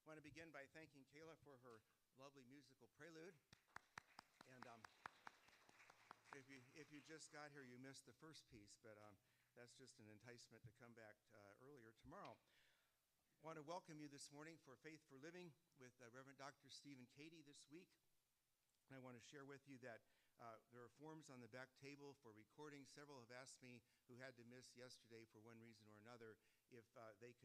I want to begin by thanking Kayla for her lovely musical prelude. And if you just got here, you missed the first piece, but that's just an enticement to come back earlier tomorrow. I want to welcome you this morning for Faith for Living with Reverend Dr. Stephen Cady this week. And I want to share with you that there are forms on the back table for recording. Several have asked me who had to miss yesterday for one reason or another if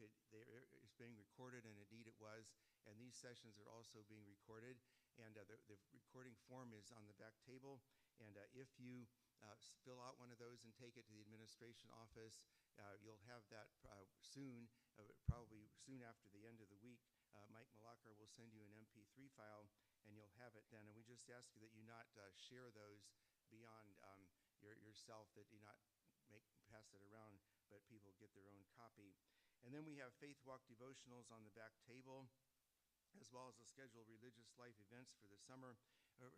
it's being recorded, and indeed it was. And these sessions are also being recorded. And the recording form is on the back table. And if you fill out one of those and take it to the administration office, you'll have that soon, probably soon after the end of the week. Mike Malakar will send you an MP3 file, and you'll have it then. And we just ask you that you not share those beyond yourself, that you not pass it around, but people get their own copy. And then we have Faith Walk devotionals on the back table, as well as the scheduled religious life events for the summer,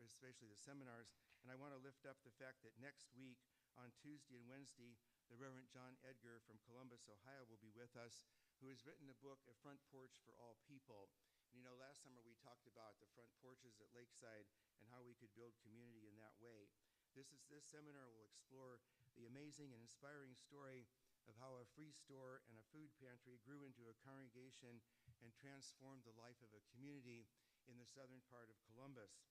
especially the seminars. And I want to lift up the fact that next week, on Tuesday and Wednesday, the Reverend John Edgar from Columbus, Ohio, will be with us, who has written a book, A Front Porch for All People. And you know, last summer we talked about the front porches at Lakeside and how we could build community in that way. This seminar will explore the amazing and inspiring story of how a free store and a food pantry grew into a congregation and transformed the life of a community in the southern part of Columbus,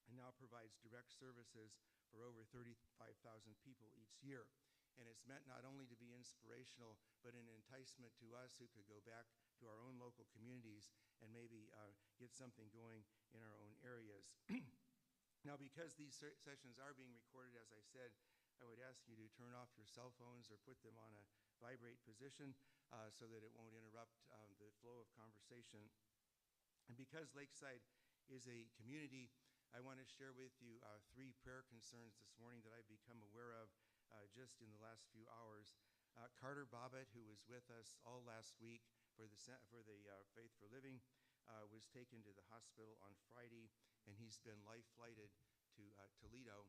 and now provides direct services for over 35,000 people each year. And it's meant not only to be inspirational, but an enticement to us who could go back to our own local communities and maybe get something going in our own areas. Now, because these sessions are being recorded, as I said, I would ask you to turn off your cell phones or put them on a vibrate position so that it won't interrupt the flow of conversation. And because Lakeside is a community, I want to share with you 3 prayer concerns this morning that I've become aware of just in the last few hours. Carter Bobbitt, who was with us all last week for the Faith for Living, was taken to the hospital on Friday, and he's been life-flighted to Toledo,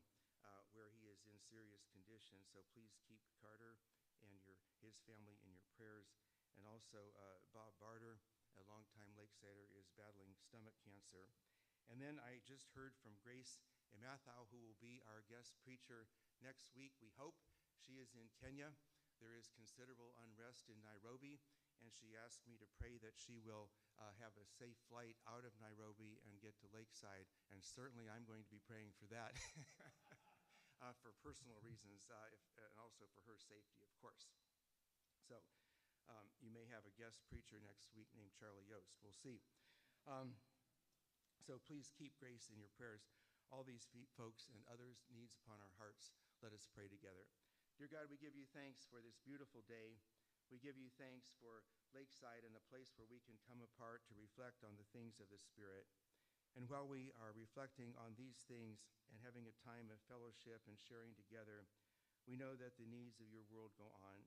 where he is in serious condition. So please keep Carter and his family in your prayers. And also Bob Barter, a longtime Lakesider, is battling stomach cancer. And then I just heard from Grace Imathau, who will be our guest preacher next week, we hope. She is in Kenya. There is considerable unrest in Nairobi, and she asked me to pray that she will have a safe flight out of Nairobi and get to Lakeside. And certainly I'm going to be praying for that for personal reasons, and also for her safety, of course. So you may have a guest preacher next week named Charlie Yost. We'll see. So please keep Grace in your prayers. All these folks and others' needs upon our hearts. Let us pray together. Dear God, we give you thanks for this beautiful day. We give you thanks for Lakeside and a place where we can come apart to reflect on the things of the Spirit. And while we are reflecting on these things and having a time of fellowship and sharing together, we know that the needs of your world go on.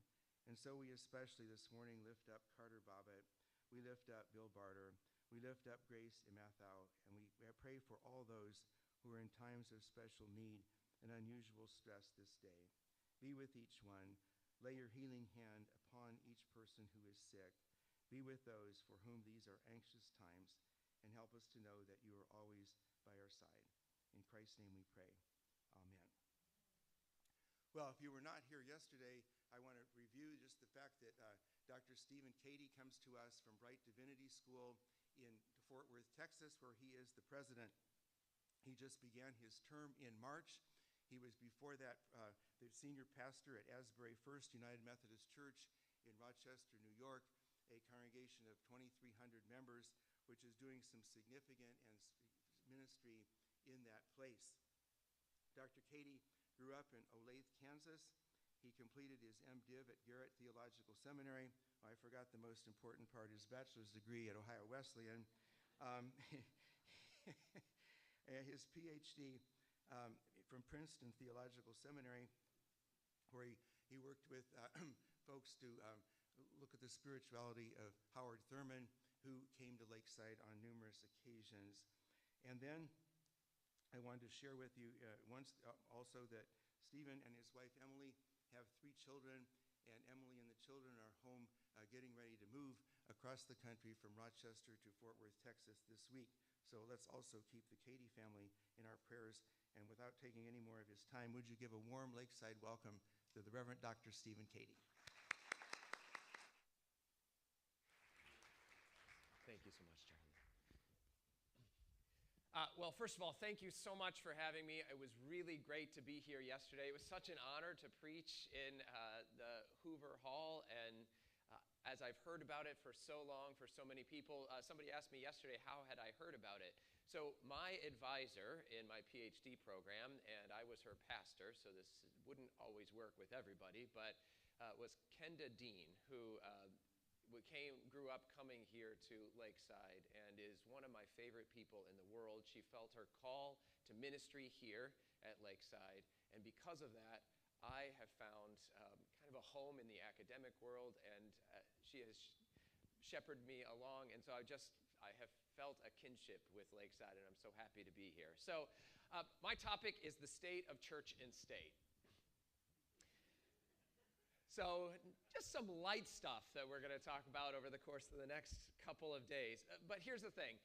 And so we especially this morning lift up Carter Bobbitt. We lift up Bill Barter. We lift up Grace Imathau. And we pray for all those who are in times of special need and unusual stress this day. Be with each one. Lay your healing hand upon each person who is sick. Be with those for whom these are anxious times, and help us to know that you are always by our side. In Christ's name we pray. Amen. Well, if you were not here yesterday, I want to review just the fact that Dr. Stephen Cady comes to us from Bright Divinity School in Fort Worth, Texas, where he is the president. He just began his term in March. He was before that the senior pastor at Asbury First United Methodist Church in Rochester, New York, a congregation of 2,300 members, which is doing some significant ministry in that place. Dr. Cady grew up in Olathe, Kansas. He completed his MDiv at Garrett Theological Seminary. Oh, I forgot the most important part, his bachelor's degree at Ohio Wesleyan. His PhD from Princeton Theological Seminary, where he worked with folks to look at the spirituality of Howard Thurman, who came to Lakeside on numerous occasions. And then I wanted to share with you also that Stephen and his wife Emily have 3 children, and Emily and the children are home getting ready to move across across the country from Rochester to Fort Worth, Texas this week. So let's also keep the Cady family in our prayers. And without taking any more of his time, would you give a warm Lakeside welcome to the Reverend Dr. Stephen Cady? Thank you so much, Charlie. Well, first of all, thank you so much for having me. It was really great to be here yesterday. It was such an honor to preach in the Hoover Hall, and as I've heard about it for so long, for so many people, somebody asked me yesterday, how had I heard about it? So my advisor in my PhD program, and I was her pastor, so this wouldn't always work with everybody, but was Kenda Dean, who grew up coming here to Lakeside and is one of my favorite people in the world. She felt her call to ministry here at Lakeside, and because of that, I have found kind of a home in the academic world, and she has shepherded me along, and so I have felt a kinship with Lakeside, and I'm so happy to be here. So my topic is the state of church and state. So just some light stuff that we're going to talk about over the course of the next couple of days. But here's the thing.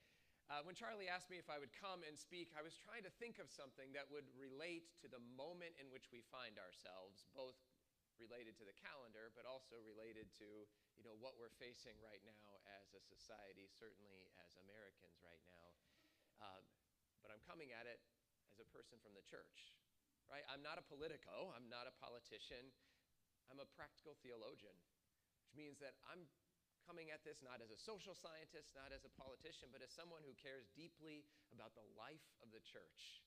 When Charlie asked me if I would come and speak, I was trying to think of something that would relate to the moment in which we find ourselves, both related to the calendar, but also related to, what we're facing right now as a society, certainly as Americans right now. But I'm coming at it as a person from the church, right? I'm not a politico. I'm not a politician. I'm a practical theologian, which means that I'm coming at this not as a social scientist, not as a politician, but as someone who cares deeply about the life of the church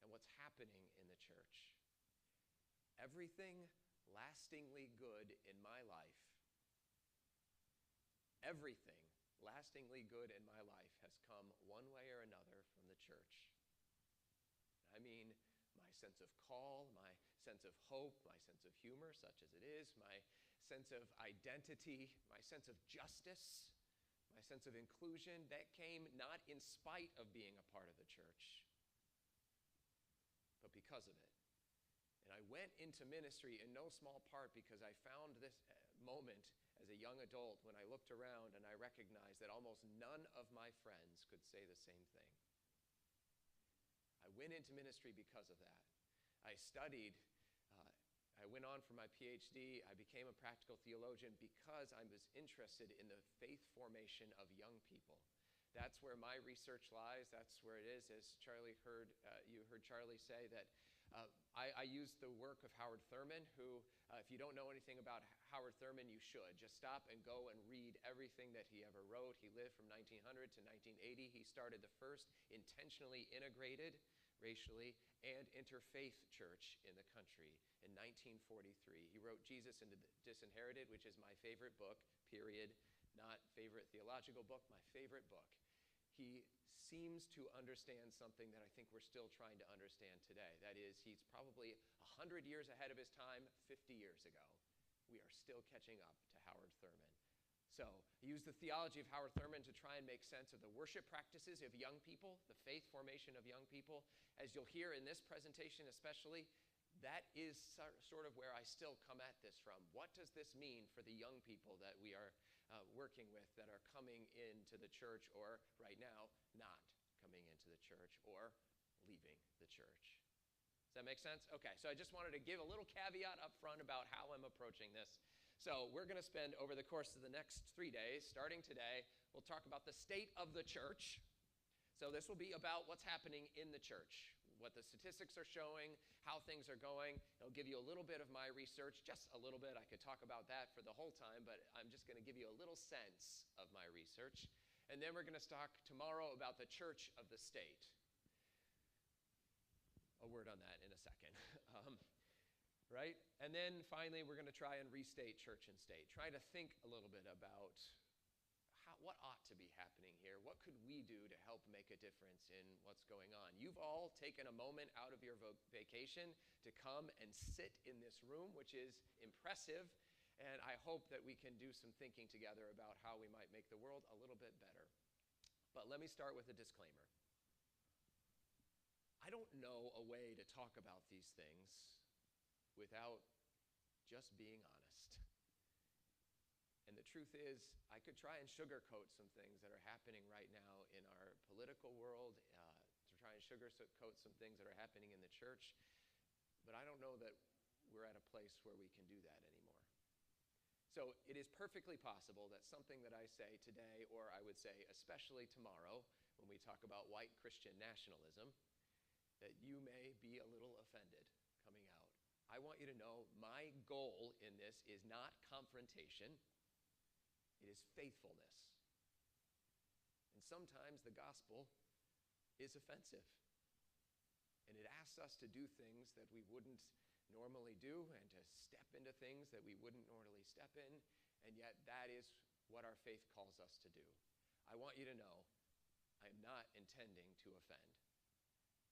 and what's happening in the church. Everything lastingly good in my life, everything lastingly good in my life has come one way or another from the church. I mean, my sense of call, my sense of hope, my sense of humor, such as it is, my sense of identity, my sense of justice, my sense of inclusion, that came not in spite of being a part of the church, but because of it. And I went into ministry in no small part because I found this moment as a young adult when I looked around and I recognized that almost none of my friends could say the same thing. I went into ministry because of that. I studied, I went on for my PhD, I became a practical theologian because I was interested in the faith formation of young people. That's where my research lies, that's where it is, as Charlie heard, you heard Charlie say that I used the work of Howard Thurman, who, if you don't know anything about Howard Thurman, you should. Just stop and go and read everything that he ever wrote. He lived from 1900 to 1980. He started the first intentionally integrated, racially, and interfaith church in the country in 1943. He wrote Jesus and the Disinherited, which is my favorite book, period. Not favorite theological book, my favorite book. He seems to understand something that I think we're still trying to understand today. That is, he's probably 100 years ahead of his time 50 years ago. We are still catching up to Howard Thurman. So I use the theology of Howard Thurman to try and make sense of the worship practices of young people, the faith formation of young people. As you'll hear in this presentation especially, that is sort of where I still come at this from. What does this mean for the young people that we are working with that are coming into the church, or right now, not coming into the church or leaving the church? Does that make sense? Okay, so I just wanted to give a little caveat up front about how I'm approaching this. So we're going to spend over the course of the next 3 days, starting today, we'll talk about the state of the church. So this will be about what's happening in the church, what the statistics are showing, how things are going. It'll give you a little bit of my research, just a little bit. I could talk about that for the whole time, but I'm just going to give you a little sense of my research. And then we're going to talk tomorrow about the church of the state. A word on that in a second. Right? And then finally, we're going to try and restate church and state. Try to think a little bit about what ought to be happening here. What could we do to help make a difference in what's going on? You've all taken a moment out of your vacation to come and sit in this room, which is impressive. And I hope that we can do some thinking together about how we might make the world a little bit better. But let me start with a disclaimer. I don't know a way to talk about these things without just being honest. And the truth is, I could try and sugarcoat some things that are happening right now in our political world, to try and sugarcoat some things that are happening in the church, but I don't know that we're at a place where we can do that anymore. So it is perfectly possible that something that I say today, or I would say especially tomorrow, when we talk about white Christian nationalism, that you may be a little offended coming out. I want you to know my goal in this is not confrontation. It is faithfulness. And sometimes the gospel is offensive. And it asks us to do things that we wouldn't normally do and to step into things that we wouldn't normally step in. And yet that is what our faith calls us to do. I want you to know I'm not intending to offend.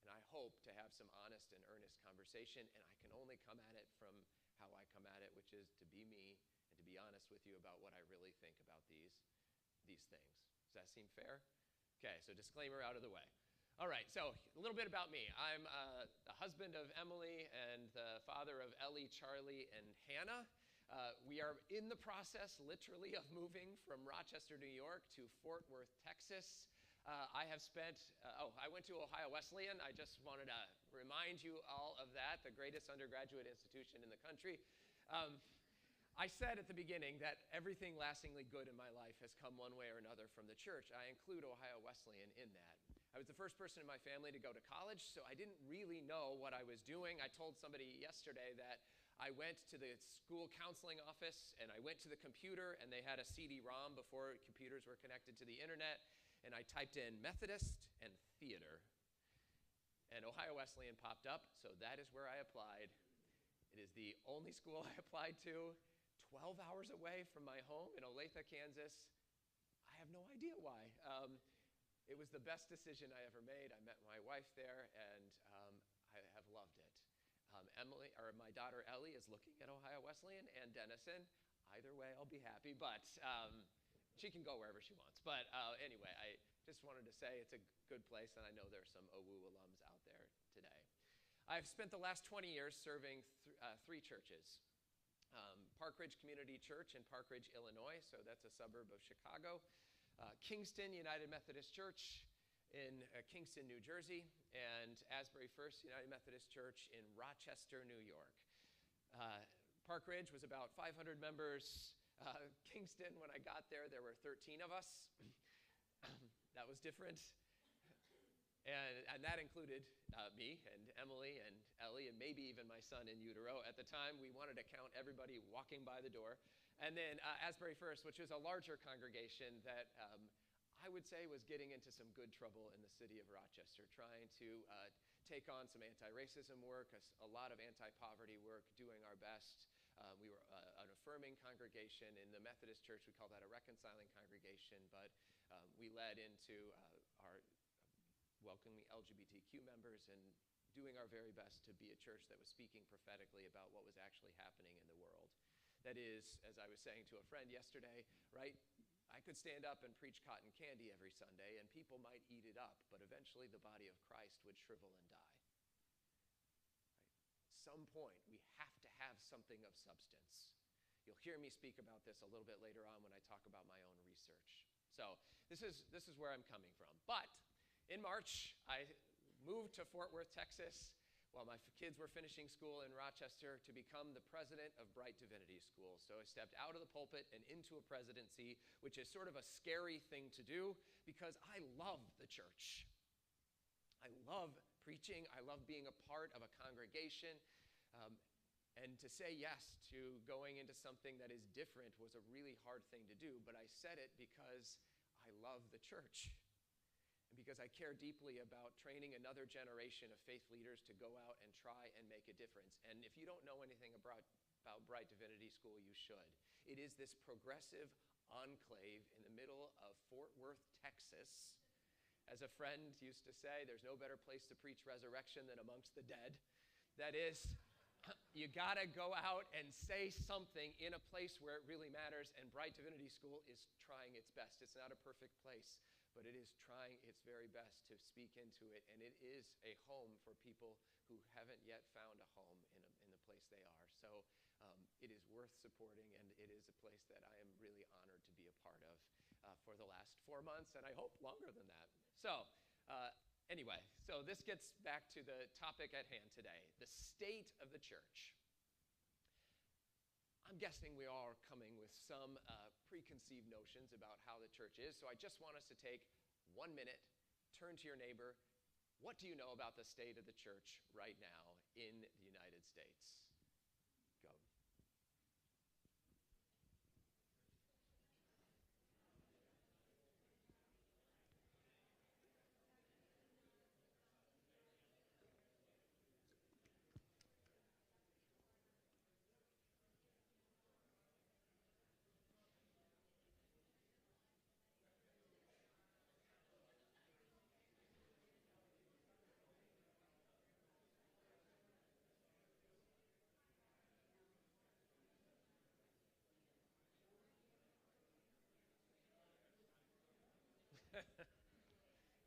And I hope to have some honest and earnest conversation, and I can only come at it from how I come at it, which is to be me and to be honest with you about what I really think about these things. Does that seem fair? Okay, so disclaimer out of the way. All right, so a little bit about me. I'm the husband of Emily and the father of Ellie, Charlie, and Hannah. We are in the process, literally, of moving from Rochester, New York to Fort Worth, Texas. I have spent, I went to Ohio Wesleyan. I just wanted to remind you all of that, the greatest undergraduate institution in the country. I said at the beginning that everything lastingly good in my life has come one way or another from the church. I include Ohio Wesleyan in that. I was the first person in my family to go to college, so I didn't really know what I was doing. I told somebody yesterday that I went to the school counseling office, and I went to the computer, and they had a CD-ROM before computers were connected to the internet, and I typed in Methodist and theater, and Ohio Wesleyan popped up, so that is where I applied. It is the only school I applied to, 12 hours away from my home in Olathe, Kansas. I have no idea why. It was the best decision I ever made. I met my wife there, and I have loved it. My daughter Ellie is looking at Ohio Wesleyan and Denison. Either way, I'll be happy, but she can go wherever she wants. But anyway, I just wanted to say it's a good place, and I know there's some OWU alums out there today. I've spent the last 20 years serving three churches. Park Ridge Community Church in Park Ridge, Illinois, so that's a suburb of Chicago. Kingston United Methodist Church in Kingston, New Jersey, and Asbury First United Methodist Church in Rochester, New York. Park Ridge was about 500 members. Kingston, when I got there, there were 13 of us. That was different. And that included me and Emily and Ellie and maybe even my son in utero. At the time, we wanted to count everybody walking by the door. And then Asbury First, which was a larger congregation that I would say was getting into some good trouble in the city of Rochester, trying to take on some anti-racism work, a lot of anti-poverty work, doing our best. We were an affirming congregation. In the Methodist Church, we call that a reconciling congregation, but we led into our welcoming LGBTQ members and doing our very best to be a church that was speaking prophetically about what was actually happening in the world. That is, as I was saying to a friend yesterday, right? I could stand up and preach cotton candy every Sunday, and people might eat it up, but eventually the body of Christ would shrivel and die. Right? At some point, we have to have something of substance. You'll hear me speak about this a little bit later on when I talk about my own research. So this is where I'm coming from. But in March, I moved to Fort Worth, Texas, while my kids were finishing school in Rochester to become the president of Bright Divinity School. So I stepped out of the pulpit and into a presidency, which is sort of a scary thing to do because I love the church. I love preaching. I love being a part of a congregation. And to say yes to going into something that is different was a really hard thing to do, but I said it because I love the church. Because I care deeply about training another generation of faith leaders to go out and try and make a difference. And if you don't know anything about Bright Divinity School, you should. It is this progressive enclave in the middle of Fort Worth, Texas. As a friend used to say, there's no better place to preach resurrection than amongst the dead. That is, you gotta go out and say something in a place where it really matters, and Bright Divinity School is trying its best. It's not a perfect place, but it is trying its very best to speak into it, and it is a home for people who haven't yet found a home in the place they are. So it is worth supporting, and it is a place that I am really honored to be a part of for the last 4 months, and I hope longer than that. So anyway, so this gets back to the topic at hand today, the state of the church. I'm guessing we all are coming with some preconceived notions about how the church is, so I just want us to take 1 minute, turn to your neighbor. What do you know about the state of the church right now in the United States? Go.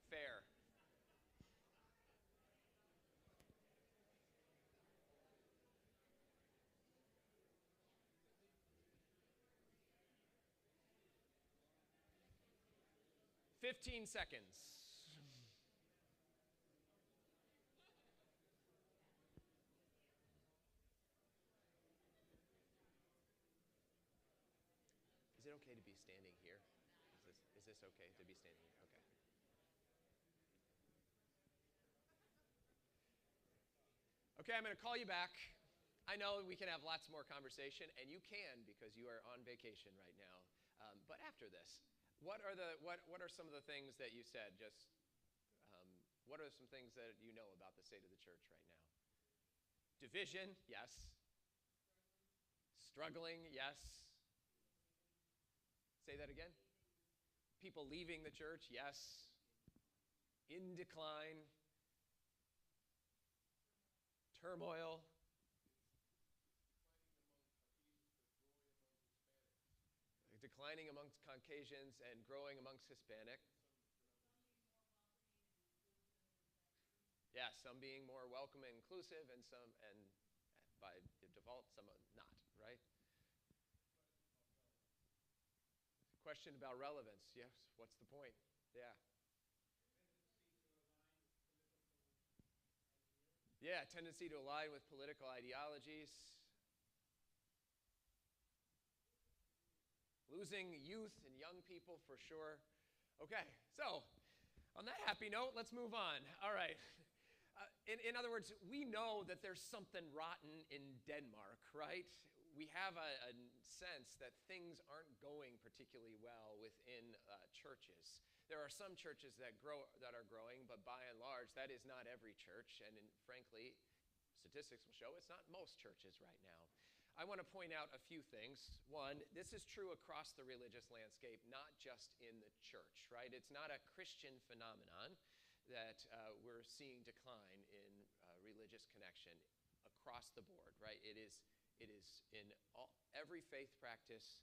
Fair. 15 seconds. Is it okay to be standing here? Is this okay to be standing here? Okay. Okay, I'm going to call you back. I know we can have lots more conversation, and you can because you are on vacation right now. But after this, what are some of the things that you said? What are some things that you know about the state of the church right now? Division, yes. Struggling, yes. Say that again. People leaving the church, yes. In decline. Turmoil. Declining amongst Caucasians and growing amongst Hispanic. Yeah, some being more welcome and inclusive, and some, and by default, some not, right? Question about relevance. Yes, what's the point? Yeah. Yeah, tendency to align with political ideologies. Losing youth and young people for sure. Okay, so on that happy note, let's move on. All right. In other words, we know that there's something rotten in Denmark, right? We have a sense that things aren't going particularly well within churches. There are some churches that are growing, but by and large, that is not every church. And frankly, statistics will show it's not most churches right now. I want to point out a few things. One, this is true across the religious landscape, not just in the church, right? It's not a Christian phenomenon that we're seeing decline in religious connection across the board, right? It is in every faith practice,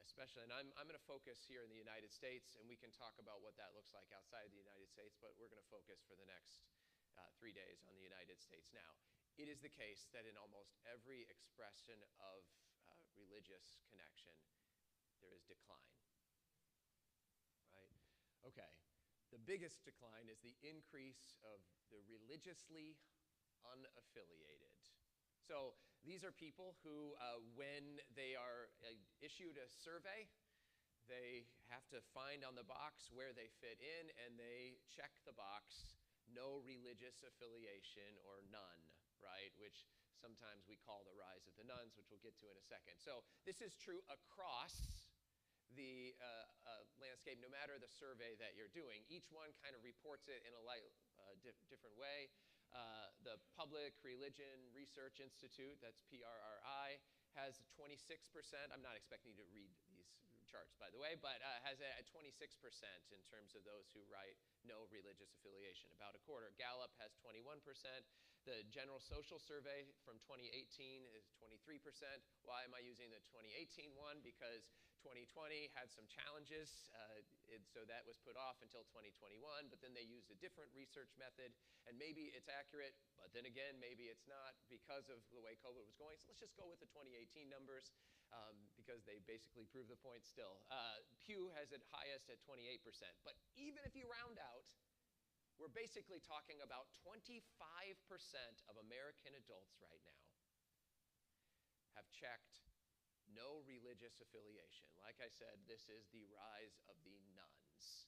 especially, and I'm going to focus here in the United States, and we can talk about what that looks like outside of the United States, but we're going to focus for the next 3 days on the United States now. It is the case that in almost every expression of religious connection, there is decline, right? Okay, the biggest decline is the increase of the religiously unaffiliated. So these are people who, when they are issued a survey, they have to find on the box where they fit in, and they check the box, no religious affiliation or none, right? Which sometimes we call the rise of the nuns, which we'll get to in a second. So this is true across the landscape, no matter the survey that you're doing. Each one kind of reports it in a different way. The Public Religion Research Institute, that's PRRI, has 26%. I'm not expecting you to read these charts, by the way, but has a 26% in terms of those who write no religious affiliation, about a quarter. Gallup has 21%. The General Social Survey from 2018 is 23%. Why am I using the 2018 one? Because 2020 had some challenges, so that was put off until 2021, but then they used a different research method, and maybe it's accurate, but then again, maybe it's not because of the way COVID was going. So let's just go with the 2018 numbers because they basically prove the point still. Pew has it highest at 28%, but even if you round out, we're basically talking about 25% of American adults right now have checked no religious affiliation. Like I said, this is the rise of the nuns.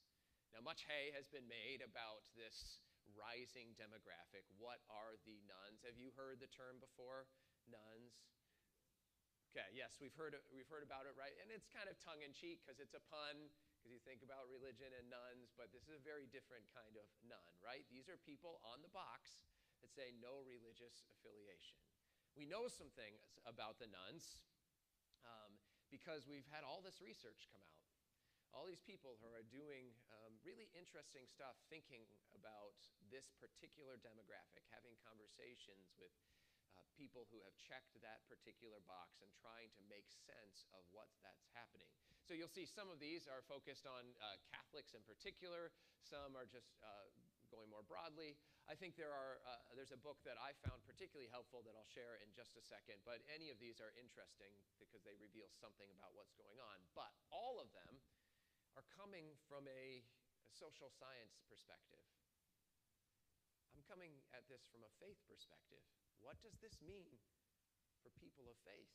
Now, much hay has been made about this rising demographic. What are the nuns? Have you heard the term before? Nuns? Okay, yes, we've heard about it, right? And it's kind of tongue-in-cheek because it's a pun, because you think about religion and nuns, but this is a very different kind of nun, right? These are people on the box that say no religious affiliation. We know some things about the nuns. Because we've had all this research come out. All these people who are doing really interesting stuff, thinking about this particular demographic, having conversations with people who have checked that particular box and trying to make sense of that's happening. So you'll see some of these are focused on Catholics in particular. Some are just going more broadly. I think there's a book that I found particularly helpful that I'll share in just a second, but any of these are interesting because they reveal something about what's going on. But all of them are coming from a social science perspective. I'm coming at this from a faith perspective. What does this mean for people of faith?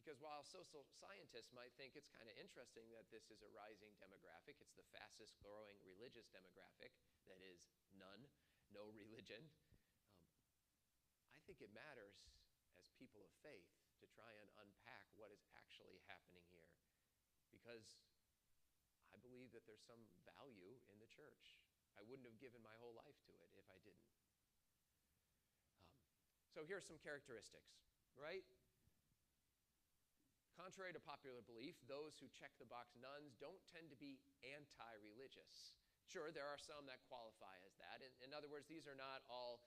Because while social scientists might think it's kind of interesting that this is a rising demographic, it's the fastest growing religious demographic, that is none, no religion, I think it matters as people of faith to try and unpack what is actually happening here. Because I believe that there's some value in the church. I wouldn't have given my whole life to it if I didn't. So here's some characteristics, right? Contrary to popular belief, those who check the box nuns don't tend to be anti-religious. Sure, there are some that qualify as that. In other words, these are not all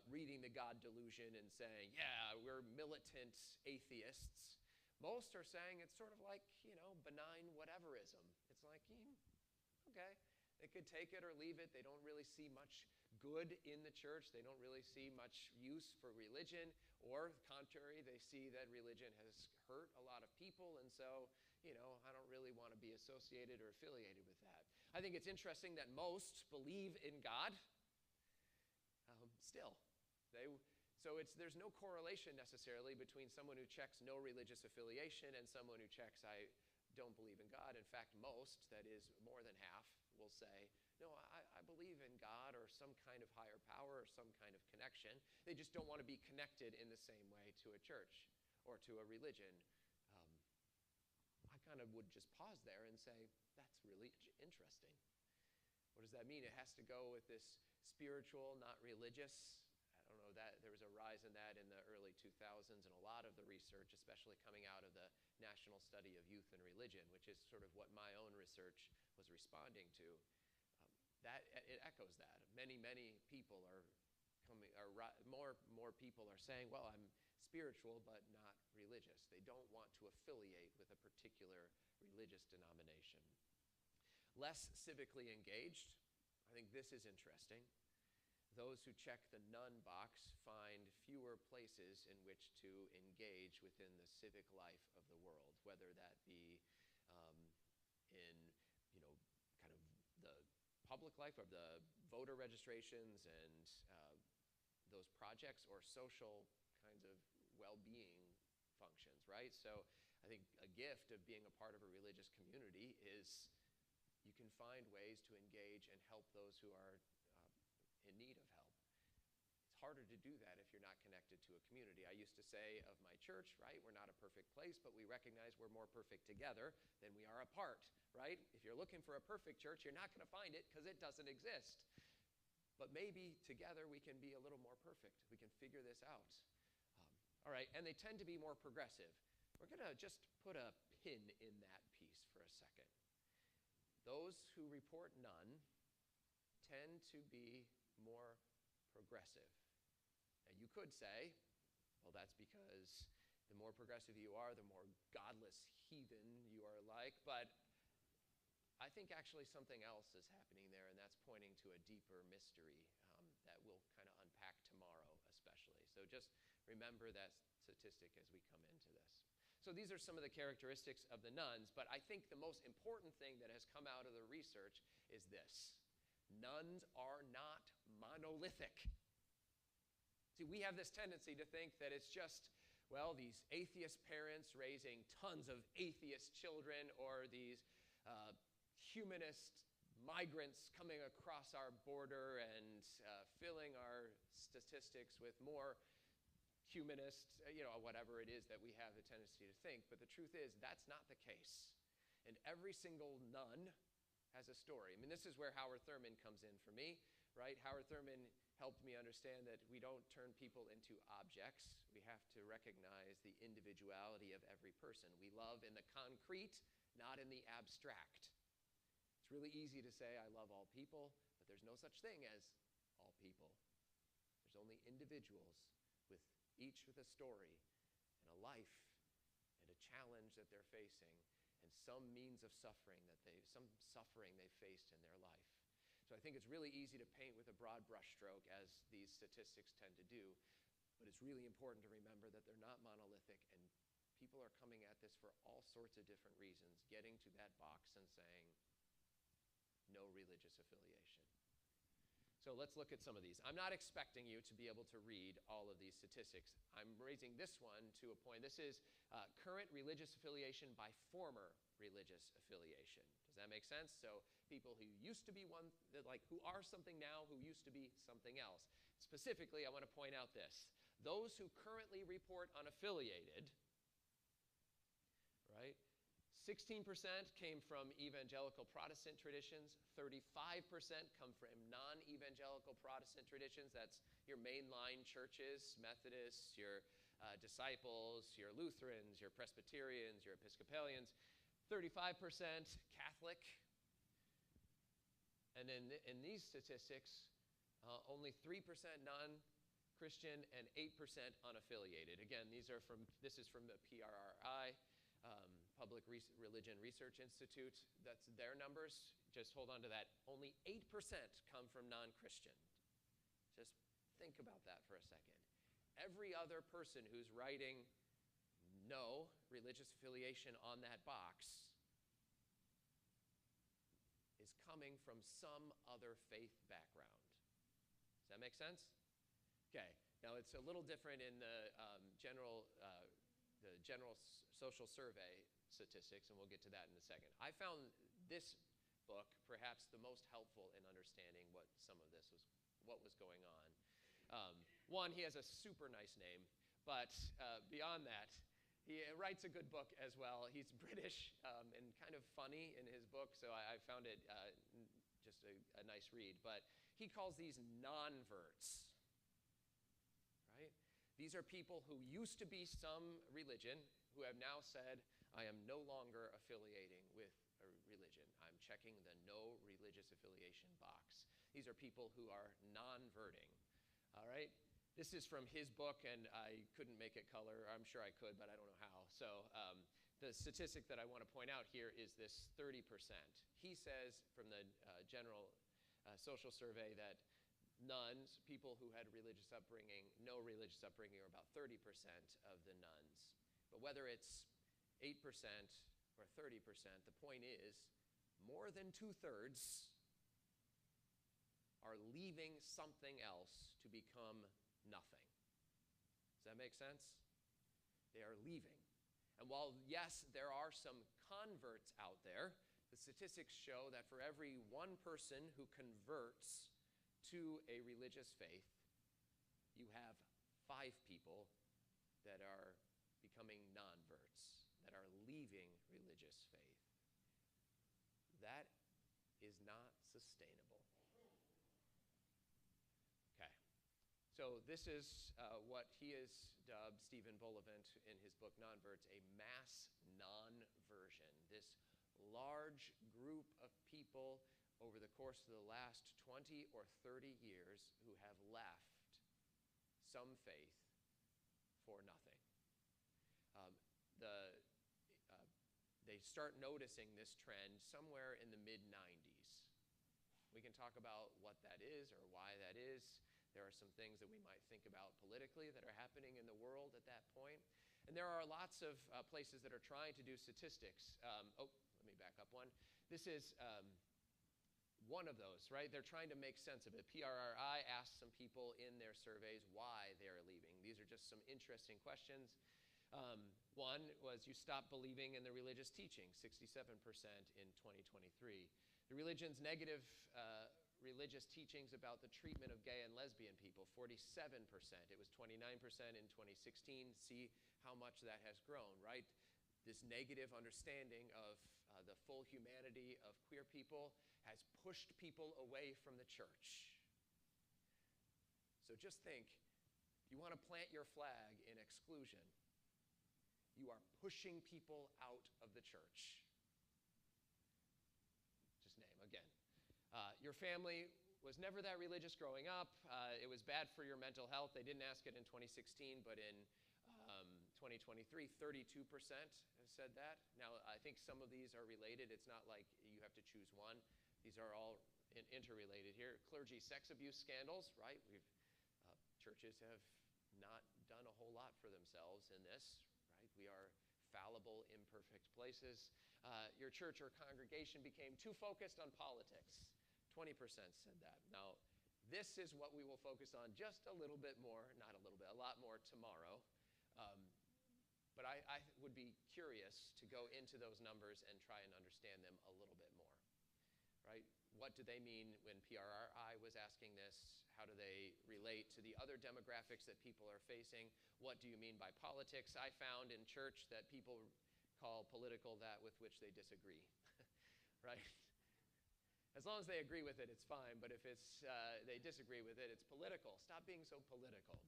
reading the God delusion and saying, yeah, we're militant atheists. Most are saying it's sort of like, benign whateverism. It's like, okay, they could take it or leave it. They don't really see much good in the church. They don't really see much use for religion. Or, contrary, they see that religion has hurt a lot of people, and so, I don't really want to be associated or affiliated with that. I think it's interesting that most believe in God still. There's no correlation necessarily between someone who checks no religious affiliation and someone who checks I don't believe in God. In fact, most, that is more than half, will say, no, I believe in God or some kind of higher power or some kind of connection. They just don't want to be connected in the same way to a church or to a religion. I kind of would just pause there and say, that's really interesting. What does that mean? It has to go with this spiritual, not religious. I don't know, that there was a rise in that in the early 2000s, and a lot of the research, especially coming out of the National Study of Youth and Religion, which is sort of what my own research was responding to, it echoes that. Many people more people are saying, well, I'm spiritual but not religious. They don't want to affiliate with a particular religious denomination. Less civically engaged. I think this is interesting. Those who check the none box find fewer places in which to engage within the civic life of the world, whether that be in kind of the public life of the voter registrations and those projects or social kinds of well-being functions, right? So I think a gift of being a part of a religious community is you can find ways to engage and help those who are in need of help. It's harder to do that if you're not connected to a community. I used to say of my church, right, we're not a perfect place, but we recognize we're more perfect together than we are apart, right? If you're looking for a perfect church, you're not going to find it because it doesn't exist. But maybe together we can be a little more perfect. We can figure this out. All right, and they tend to be more progressive. We're going to just put a pin in that piece for a second. Those who report none tend to be more progressive. Now, you could say, well, that's because The more progressive you are, the more godless heathen you are like. But I think actually something else is happening there, and that's pointing to a deeper mystery that we'll kind of unpack tomorrow especially. So just remember that statistic as we come into this. So these are some of the characteristics of the nuns, but I think the most important thing that has come out of the research is this. Nuns are not monolithic. See, we have this tendency to think that it's just, well, these atheist parents raising tons of atheist children, or these humanist migrants coming across our border and filling our statistics with more humanist, whatever it is that we have the tendency to think. But the truth is, that's not the case. And every single nun has a story. I mean, this is where Howard Thurman comes in for me, right? Howard Thurman helped me understand that we don't turn people into objects. We have to recognize the individuality of every person. We love in the concrete, not in the abstract. It's really easy to say, I love all people, but there's no such thing as all people. There's only individuals, each with a story and a life and a challenge that they're facing, and some means of suffering some suffering they faced in their life. So I think it's really easy to paint with a broad brushstroke, as these statistics tend to do, but it's really important to remember that they're not monolithic, and people are coming at this for all sorts of different reasons, getting to that box and saying, no religious affiliation. So let's look at some of these. I'm not expecting you to be able to read all of these statistics. I'm raising this one to a point. This is current religious affiliation by former religious affiliation. Does that make sense? So people who used to be one, who are something now, who used to be something else. Specifically, I want to point out this. Those who currently report unaffiliated, right? 16% came from evangelical Protestant traditions. 35% come from non-evangelical Protestant traditions. That's your mainline churches, Methodists, your disciples, your Lutherans, your Presbyterians, your Episcopalians. 35% Catholic. And then in these statistics, only 3% non-Christian and 8% unaffiliated. Again, this is from the PRRI. Public Religion Research Institute. That's their numbers. Just hold on to that. Only 8% come from non-Christian. Just think about that for a second. Every other person who's writing no religious affiliation on that box is coming from some other faith background. Does that make sense? Okay. Now it's a little different in the general social survey statistics, and we'll get to that in a second. I found this book perhaps the most helpful in understanding what was going on. One, he has a super nice name, but beyond that, he writes a good book as well. He's British and kind of funny in his book, so I found it just a nice read. But he calls these non-verts, right? These are people who used to be some religion, who have now said, I am no longer affiliating with a religion. I'm checking the no religious affiliation box. These are people who are non-verting, all right? This is from his book, and I couldn't make it color. I'm sure I could, but I don't know how. So the statistic that I want to point out here is this 30%. He says from the general social survey that nuns, people who had religious upbringing, no religious upbringing, are about 30% of the nuns. But whether it's 8% or 30%, the point is more than 2/3 are leaving something else to become nothing. Does that make sense? They are leaving. And while, yes, there are some converts out there, the statistics show that for every one person who converts to a religious faith, you have 5 people that are becoming non-verts, that are leaving religious faith. That is not sustainable. Okay. So this is what he has dubbed, Stephen Bullivant, in his book Non-Verts, a mass non-version. This large group of people over the course of the last 20 or 30 years who have left some faith for nothing. they start noticing this trend somewhere in the mid-90s. We can talk about what that is or why that is. There are some things that we might think about politically that are happening in the world at that point. And there are lots of places that are trying to do statistics. Let me back up one. This is one of those, right? They're trying to make sense of it. PRRI asked some people in their surveys why they're leaving. These are just some interesting questions. One was, you stop believing in the religious teaching, 67% in 2023. The religion's negative religious teachings about the treatment of gay and lesbian people, 47%. It was 29% in 2016. See how much that has grown, right? This negative understanding of the full humanity of queer people has pushed people away from the church. So just think, if you want to plant your flag in exclusion, you are pushing people out of the church. Just name again. Your family was never that religious growing up. It was bad for your mental health. They didn't ask it in 2016, but in 2023, 32% said that. Now, I think some of these are related. It's not like you have to choose one. These are all interrelated here. Clergy sex abuse scandals, right? Churches have not done a whole lot for themselves in this, right? We are fallible, imperfect places. Your church or congregation became too focused on politics. 20% said that. Now, this is what we will focus on just a little bit more, not a little bit, a lot more tomorrow. But I would be curious to go into those numbers and try and understand them a little bit more, right? What do they mean when PRRI was asking this? How do they relate to the other demographics that people are facing? What do you mean by politics? I found in church that people call political that with which they disagree, right? As long as they agree with it, it's fine. But if they disagree with it, it's political. Stop being so political.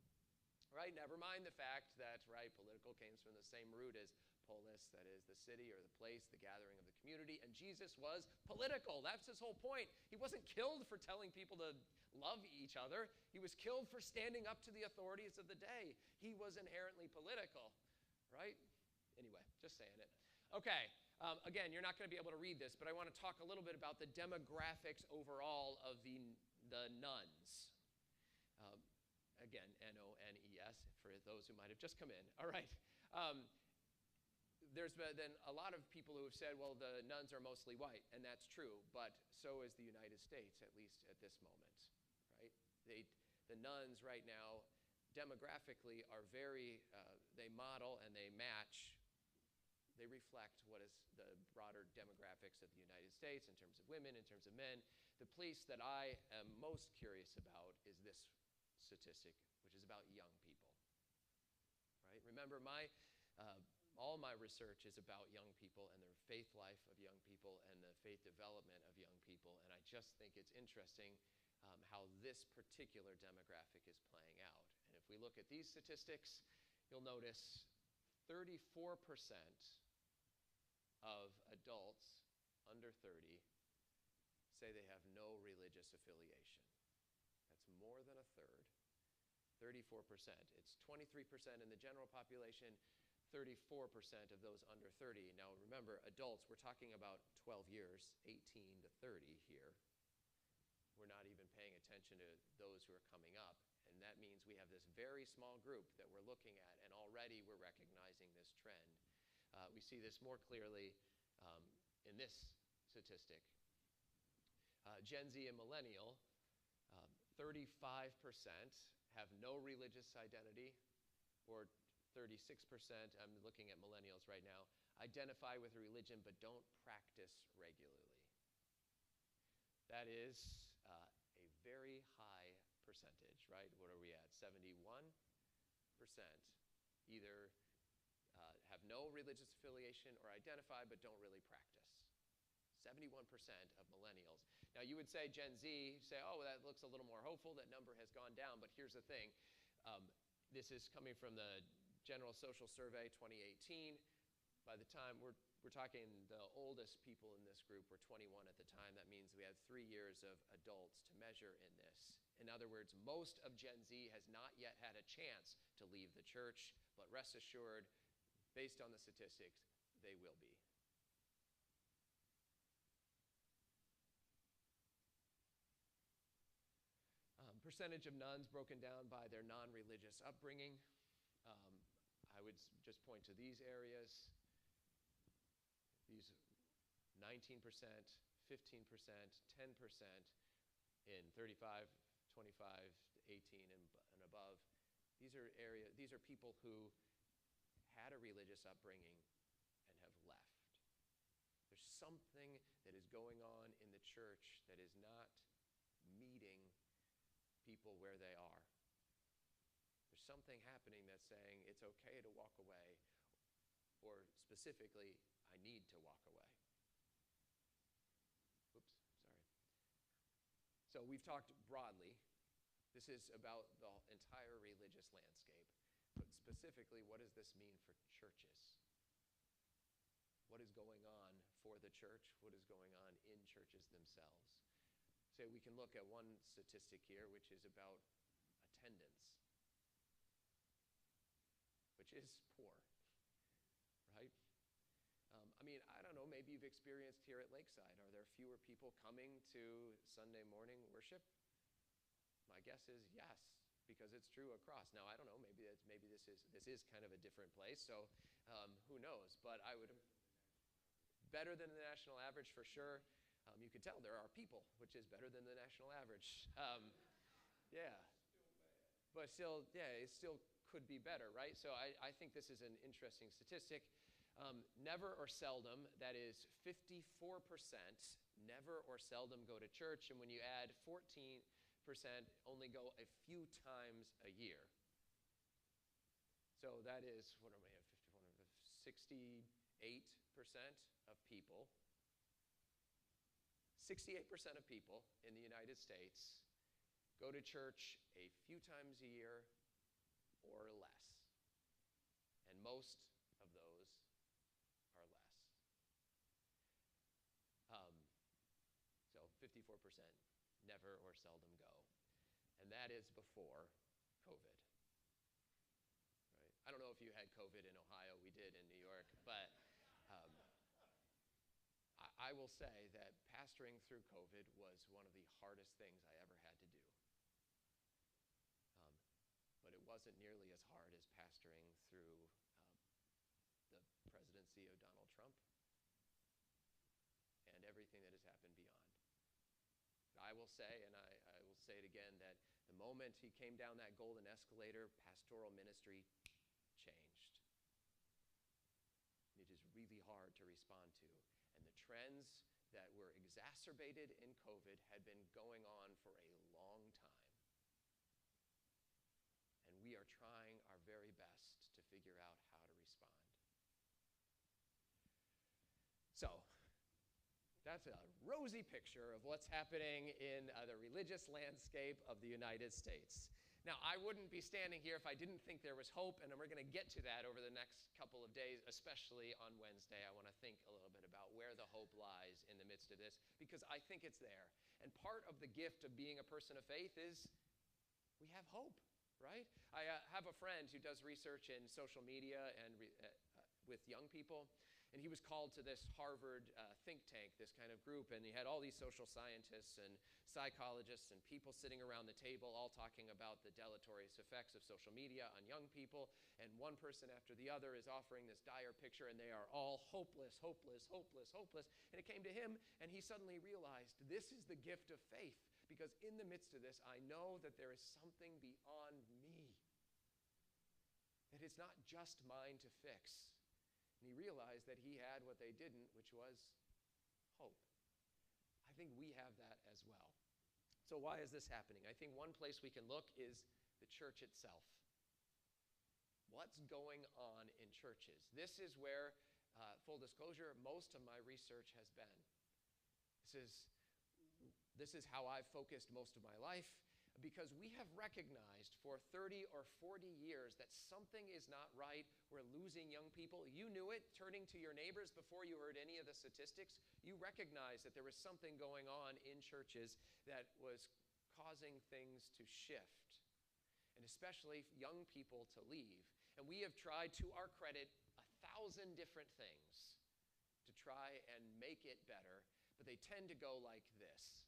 Right? Never mind the fact that, right, political came from the same root as polis, that is the city or the place, the gathering of the community. And Jesus was political. That's his whole point. He wasn't killed for telling people to love each other. He was killed for standing up to the authorities of the day. He was inherently political, right? Anyway, just saying it. Okay, again, you're not going to be able to read this, but I want to talk a little bit about the demographics overall of the nuns. Again, N-O-N-E-S, for those who might have just come in. All right. There's been a lot of people who have said, well, the nuns are mostly white, and that's true, but so is the United States, at least at this moment, right? The nuns right now, demographically, are they model and they match, they reflect what is the broader demographics of the United States in terms of women, in terms of men. The piece that I am most curious about is this statistic, which is about young people, right? Remember, all my research is about young people and the faith life of young people and the faith development of young people, and I just think it's interesting how this particular demographic is playing out. And if we look at these statistics, you'll notice 34% of adults under 30 say they have no religious affiliation. That's more than a third. 34%. It's 23% in the general population, 34% of those under 30. Now remember, adults, we're talking about 12 years, 18 to 30 here. We're not even paying attention to those who are coming up. And that means we have this very small group that we're looking at, and already we're recognizing this trend. We see this more clearly in this statistic. Gen Z and millennial, 35% have no religious identity, or 36%, I'm looking at millennials right now, identify with a religion but don't practice regularly. That is a very high percentage, right? What are we at? 71% either have no religious affiliation or identify but don't really practice. 71% of millennials. Now, you would say Gen Z, say, oh, that looks a little more hopeful. That number has gone down. But here's the thing. This is coming from the General Social Survey 2018. By the time we're talking, the oldest people in this group were 21 at the time. That means we had 3 years of adults to measure in this. In other words, most of Gen Z has not yet had a chance to leave the church. But rest assured, based on the statistics, they will be. Percentage of nuns broken down by their non-religious upbringing. I would just point to these areas. These 19%, 15%, 10% in 35, 25, 18 and above. These are people who had a religious upbringing and have left. There's something that is going on in the church that is not meeting people where they are. There's something happening that's saying it's okay to walk away, or specifically, I need to walk away. Oops, sorry. So we've talked broadly. This is about the entire religious landscape. But specifically, what does this mean for churches? What is going on for the church? What is going on in churches themselves? So we can look at one statistic here, which is about attendance, which is poor, right? I don't know, maybe you've experienced here at Lakeside. Are there fewer people coming to Sunday morning worship? My guess is yes, because it's true across. Now, I don't know, maybe this is kind of a different place, so who knows? But I would, better than the national average for sure. You can tell there are people, which is better than the national average. Yeah. But still, yeah, it still could be better, right? So I think this is an interesting statistic. Never or seldom, that is 54%, never or seldom go to church. And when you add 14%, only go a few times a year. So that is, what am I at, 68% of people. 68% of people in the United States go to church a few times a year or less. And most of those are less. So 54% never or seldom go. And that is before COVID. Right? I don't know if you had COVID in Ohio. We did in New York. But I will say that pastoring through COVID was one of the hardest things I ever had to do. But it wasn't nearly as hard as pastoring through the presidency of Donald Trump and everything that has happened beyond. But I will say, and I will say it again, that the moment he came down that golden escalator, pastoral ministry changed. It is really hard to respond to. And the trends that were exacerbated in COVID had been going on for a long time. And we are trying our very best to figure out how to respond. So, that's a rosy picture of what's happening in the religious landscape of the United States. Now, I wouldn't be standing here if I didn't think there was hope, and we're going to get to that over the next couple of days, especially on Wednesday. I want to think a little bit about where the hope lies in the midst of this, because I think it's there. And part of the gift of being a person of faith is we have hope, right? I have a friend who does research in social media and with young people, and he was called to this Harvard think tank, this kind of group, and he had all these social scientists and psychologists and people sitting around the table all talking about the deleterious effects of social media on young people, and one person after the other is offering this dire picture, and they are all hopeless, hopeless, hopeless, hopeless. And it came to him, and he suddenly realized this is the gift of faith, because in the midst of this, I know that there is something beyond me, that it's not just mine to fix. And he realized that he had what they didn't, which was hope. I think we have that as well. So why is this happening? I think one place we can look is the church itself. What's going on in churches? This is where, full disclosure, most of my research has been. This is how I've focused most of my life, because we have recognized for 30 or 40 years that something is not right. We're losing young people. You knew it, turning to your neighbors before you heard any of the statistics. You recognized that there was something going on in churches that was causing things to shift, and especially young people to leave. And we have tried, to our credit, 1,000 different things to try and make it better, but they tend to go like this.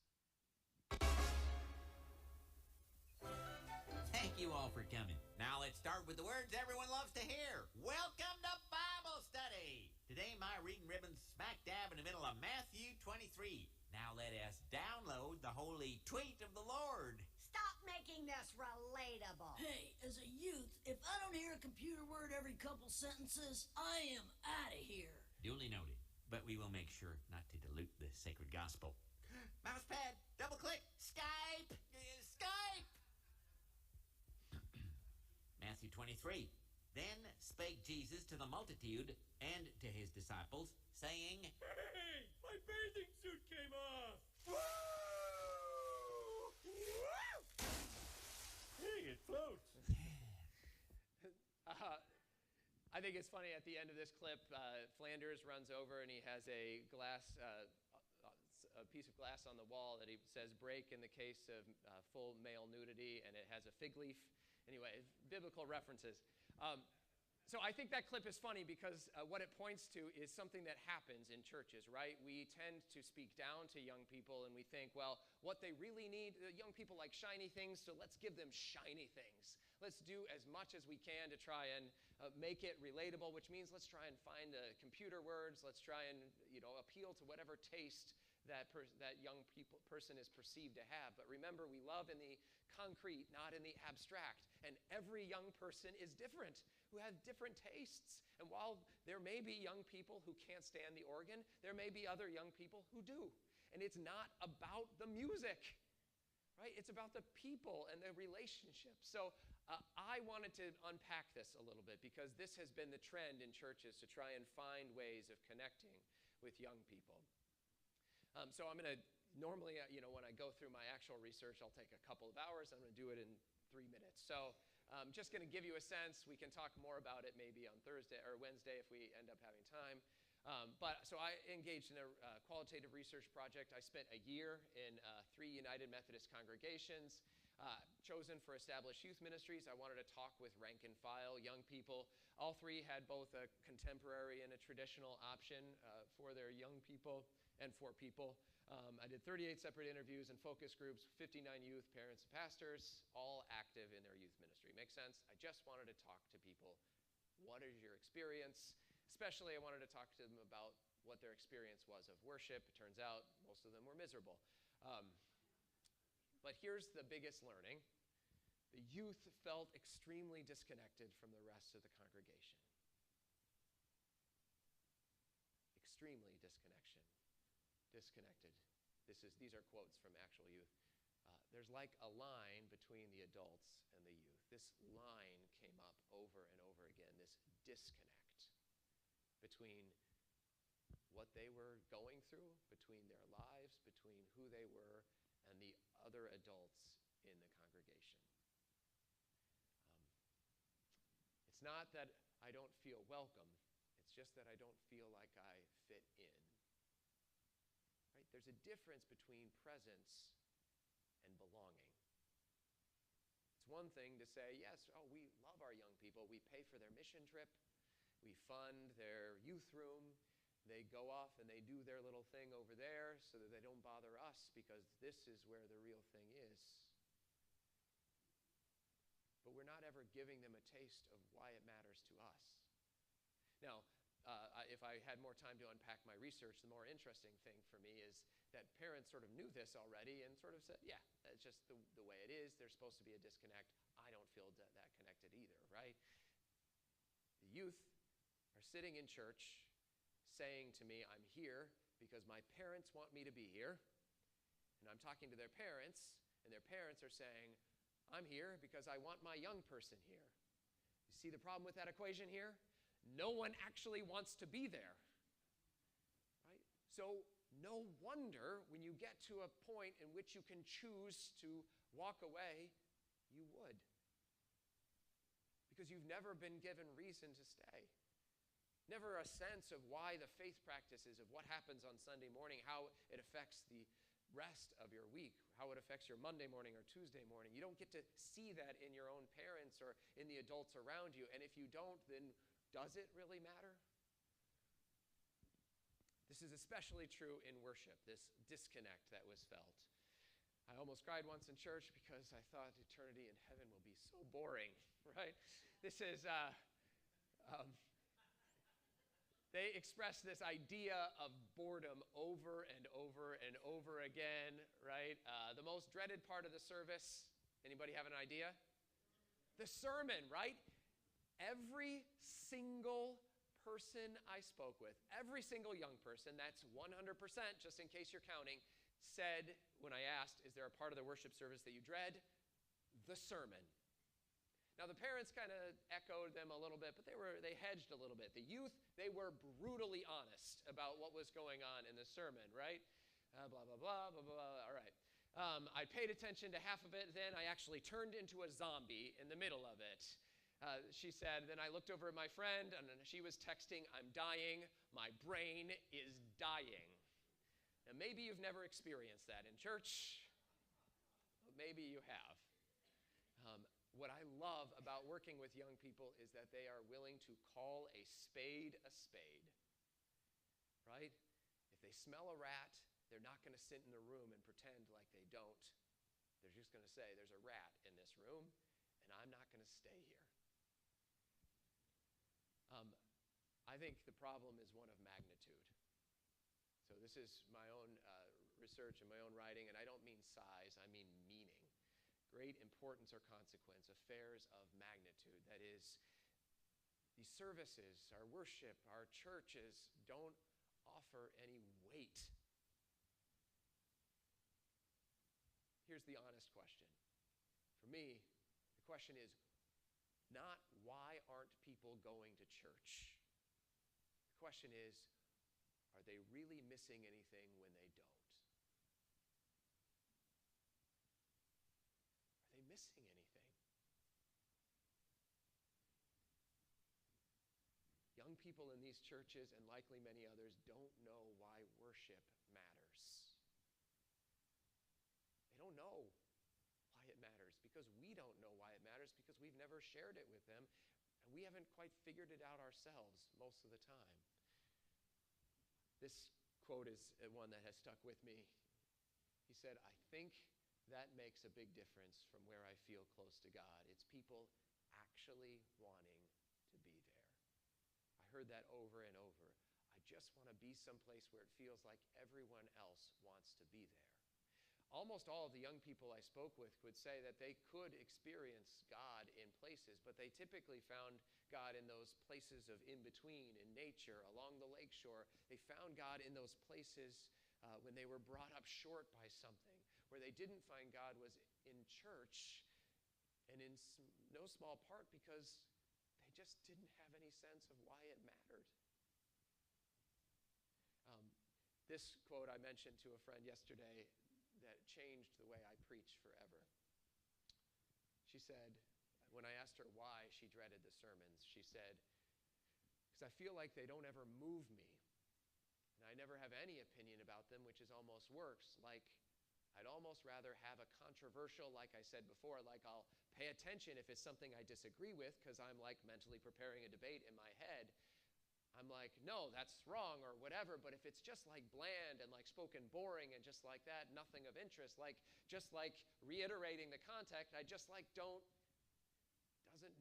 Thank you all for coming. Now let's start with the words everyone loves to hear. Welcome to Bible study. Today my reading ribbon's smack dab in the middle of Matthew 23. Now let us download the holy tweet of the Lord. Stop making this relatable. Hey, as a youth, if I don't hear a computer word every couple sentences, I am out of here. Duly noted. But we will make sure not to dilute the sacred gospel. Mousepad, double click, Skype, Skype. Matthew 23. Then spake Jesus to the multitude and to his disciples, saying, Hey, my bathing suit came off. Hey, it floats. I think it's funny at the end of this clip, Flanders runs over and he has a piece of glass on the wall that he says break in the case of full male nudity, and it has a fig leaf. Anyway, biblical references. So I think that clip is funny because what it points to is something that happens in churches, right? We tend to speak down to young people and we think, well, what they really need, young people like shiny things, so let's give them shiny things. Let's do as much as we can to try and make it relatable, which means let's try and find the computer words. Let's try and appeal to whatever taste that young person is perceived to have. But remember, we love in the concrete, not in the abstract. And every young person is different, who have different tastes. And while there may be young people who can't stand the organ, there may be other young people who do. And it's not about the music, right? It's about the people and the relationships. So I wanted to unpack this a little bit because this has been the trend in churches to try and find ways of connecting with young people. So I'm going to, normally, when I go through my actual research, I'll take a couple of hours. I'm going to do it in 3 minutes. So I'm just going to give you a sense. We can talk more about it maybe on Thursday or Wednesday if we end up having time. So I engaged in a qualitative research project. I spent a year in 3 United Methodist congregations, chosen for established youth ministries. I wanted to talk with rank and file young people. All 3 had both a contemporary and a traditional option for their young people and for people. I did 38 separate interviews and focus groups, 59 youth, parents, and pastors, all active in their youth ministry. Make sense? I just wanted to talk to people. What is your experience? Especially, I wanted to talk to them about what their experience was of worship. It turns out most of them were miserable. But here's the biggest learning. The youth felt extremely disconnected from the rest of the congregation. Extremely disconnected. These are quotes from actual youth. There's like a line between the adults and the youth. This line came up over and over again, this disconnect between what they were going through, between their lives, between who they were, and the other adults in the congregation. It's not that I don't feel welcome, it's just that I don't feel like I fit in. Right? There's a difference between presence and belonging. It's one thing to say, yes, we love our young people. We pay for their mission trip. We fund their youth room. They go off and they do their little thing over there so that they don't bother us because this is where the real thing is. But we're not ever giving them a taste of why it matters to us. Now, if I had more time to unpack my research, the more interesting thing for me is that parents sort of knew this already and sort of said, yeah, that's just the way it is. There's supposed to be a disconnect. I don't feel that connected either, right? The youth are sitting in church saying to me, I'm here because my parents want me to be here. And I'm talking to their parents, and their parents are saying, I'm here because I want my young person here. You see the problem with that equation here? No one actually wants to be there, right? So no wonder when you get to a point in which you can choose to walk away, you would. Because you've never been given reason to stay. Never a sense of why the faith practices, of what happens on Sunday morning, how it affects the rest of your week, how it affects your Monday morning or Tuesday morning. You don't get to see that in your own parents or in the adults around you. And if you don't, then does it really matter? This is especially true in worship, this disconnect that was felt. I almost cried once in church because I thought eternity in heaven will be so boring, right? This is, they express this idea of boredom over and over and over again, right? The most dreaded part of the service, anybody have an idea? The sermon, right? Every single person I spoke with, every single young person, that's 100%, just in case you're counting, said, when I asked, is there a part of the worship service that you dread? The sermon. Now, the parents kind of echoed them a little bit, but they hedged a little bit. The youth, they were brutally honest about what was going on in the sermon, right? Blah, blah, blah, blah, blah, all right. I paid attention to half of it, then I actually turned into a zombie in the middle of it. She said, then I looked over at my friend, and she was texting, I'm dying, my brain is dying. Now, maybe you've never experienced that in church, but maybe you have. What I love about working with young people is that they are willing to call a spade, right? If they smell a rat, they're not going to sit in the room and pretend like they don't. They're just going to say, there's a rat in this room, and I'm not going to stay here. I think the problem is one of magnitude. So this is my own research and my own writing, and I don't mean size, I mean meaning. Great importance or consequence, affairs of magnitude. That is, these services, our worship, our churches don't offer any weight. Here's the honest question. For me, the question is not why aren't people going to church? The question is, are they really missing anything when they don't? Are they missing anything? Young people in these churches, and likely many others, don't know why worship matters. They don't know why it matters because we don't know why it matters because we've never shared it with them, and we haven't quite figured it out ourselves most of the time. This quote is one that has stuck with me. He said, I think that makes a big difference from where I feel close to God. It's people actually wanting to be there. I heard that over and over. I just want to be someplace where it feels like everyone else wants to be there. Almost all of the young people I spoke with would say that they could experience God in places, but they typically found God in those places of in-between, in nature, along the lakeshore. They found God in those places when they were brought up short by something. Where they didn't find God was in church, and in no small part because they just didn't have any sense of why it mattered. This quote I mentioned to a friend yesterday that changed the way I preach forever. She said, when I asked her why she dreaded the sermons, she said, because I feel like they don't ever move me, and I never have any opinion about them, which is almost worse. Like, I'd almost rather have a controversial, like I said before, like I'll pay attention if it's something I disagree with because I'm like mentally preparing a debate in my head. I'm like, no, that's wrong or whatever, but if it's just like bland and like spoken boring and just like that, nothing of interest, like just like reiterating the context, I just like doesn't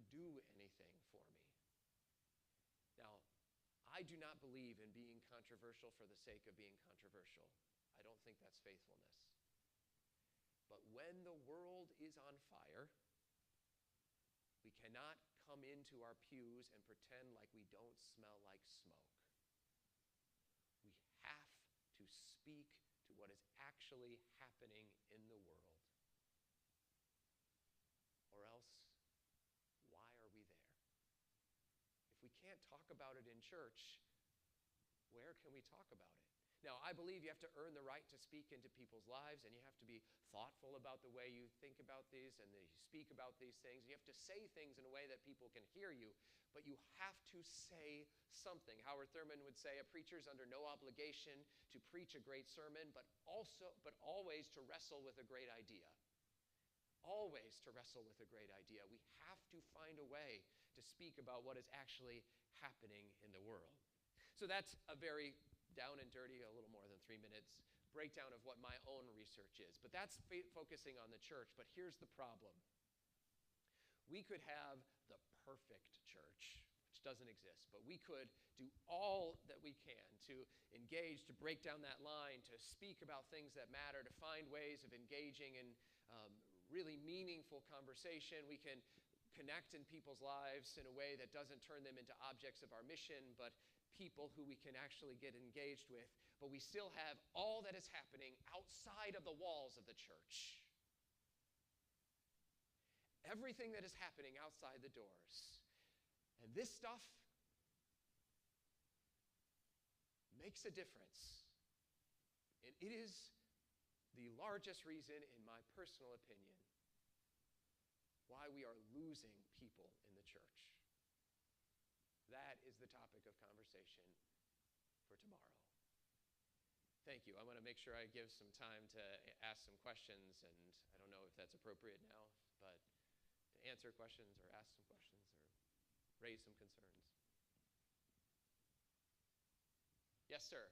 do anything for me. Now, I do not believe in being controversial for the sake of being controversial. I don't think that's faithfulness. But when the world is on fire, we cannot come into our pews and pretend like we don't smell like smoke. We have to speak to what is actually happening in the world. Or else, why are we there? If we can't talk about it in church, where can we talk about it? Now, I believe you have to earn the right to speak into people's lives, and you have to be thoughtful about the way you think about these and you speak about these things. You have to say things in a way that people can hear you, but you have to say something. Howard Thurman would say, a preacher's under no obligation to preach a great sermon, but always to wrestle with a great idea. Always to wrestle with a great idea. We have to find a way to speak about what is actually happening in the world. So that's a very down and dirty, a little more than 3 minutes, breakdown of what my own research is. But that's focusing on the church. But here's the problem. We could have the perfect church, which doesn't exist, but we could do all that we can to engage, to break down that line, to speak about things that matter, to find ways of engaging in really meaningful conversation. We can connect in people's lives in a way that doesn't turn them into objects of our mission, but people who we can actually get engaged with. But we still have all that is happening outside of the walls of the church. Everything that is happening outside the doors. And this stuff makes a difference. And it is the largest reason, in my personal opinion, why we are losing people in the church. That is the topic of conversation for tomorrow. Thank you. I want to make sure I give some time to ask some questions, and I don't know if that's appropriate now, but to answer questions or ask some questions or raise some concerns. Yes, sir.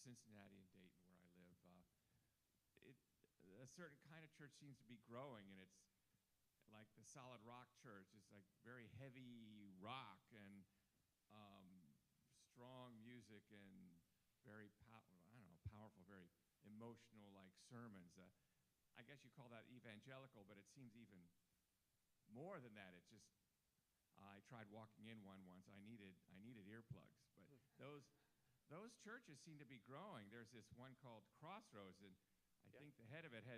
Cincinnati and Dayton, where I live, a certain kind of church seems to be growing, and it's like the solid rock church. It's like very heavy rock and strong music and very powerful, very emotional, like sermons. I guess you call that evangelical, but it seems even more than that. It's just I tried walking in one once. I needed earplugs, but those churches seem to be growing. There's this one called Crossroads, and I think the head of it has